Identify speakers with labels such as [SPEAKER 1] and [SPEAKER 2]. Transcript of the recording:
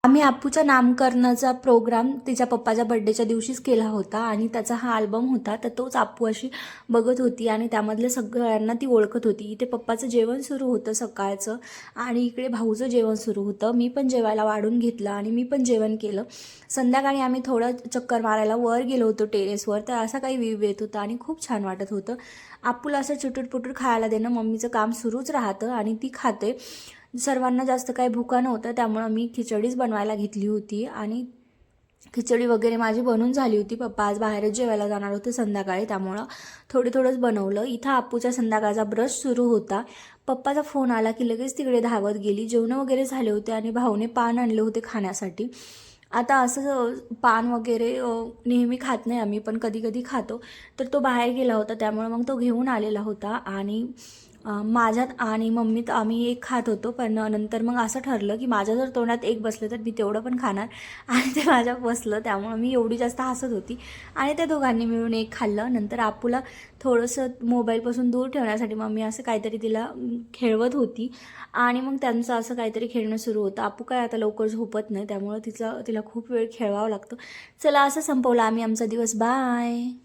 [SPEAKER 1] आम्ही अप्पूच्या नामकरणाचा प्रोग्राम तिच्या पप्पाच्या बर्थडेच्या दिवशीच केला होता आणि त्याचा हा अल्बम होता. तर तोच अप्पू अशी बघत होती आणि त्यामधल्या सगळ्यांना ती ओळखत होती. इथे पप्पाचं जेवण सुरू होतं सकाळचं आणि इकडे भाऊचं जेवण सुरू होतं. मी पण जेवायला वाढून घेतलं आणि मी पण जेवण केलं. संध्याकाळी आम्ही थोडं चक्कर मारायला वर गेलो होतो टेरेसवर. तर असा काही व्ह्यू येत होता आणि खूप छान वाटत होतं. अप्पूला असं चुटूरपुटूर खायला देणं मम्मीचं काम सुरूच राहतं आणि ती खाते. सर्वांना जास्त काही भुका नव्हतं त्यामुळं मी खिचडीच बनवायला घेतली होती आणि खिचडी वगैरे माझी बनून झाली होती. पप्पा आज बाहेरच जेवायला जाणार होते संध्याकाळी त्यामुळं थोडंच बनवलं. इथं अप्पूच्या संध्याकाळचा ब्रश सुरू होता. पप्पाचा फोन आला की लगेच तिकडे धावत गेली. जेवणं वगैरे झाले होते आणि भाऊने पान आणले होते खाण्यासाठी. आता असं पान वगैरे नेहमी खात नाही आम्ही, पण कधी कधी खातो. तर तो बाहेर गेला होता त्यामुळे मग तो घेऊन आलेला होता आणि माझ्यात आणि मम्मीत आम्ही एक खात होतो. पण नंतर मग असं ठरलं की माझ्या जर तोंडात एक बसलं तर मी तेवढं पण खाणार आणि ते माझ्या बसलं त्यामुळं मी एवढी जास्त हसत होती आणि त्या दोघांनी मिळून एक खाल्लं. नंतर अप्पूला थोडंसं मोबाईलपासून दूर ठेवण्यासाठी मम्मी असं काहीतरी तिला खेळवत होती आणि मग त्यांचं असं काहीतरी खेळणं सुरू होतं. अप्पू काय आता लवकर झोपत नाही त्यामुळं तिला खूप वेळ खेळवावं लागतं. चला असं संपवलं आम्ही आमचा दिवस. बाय.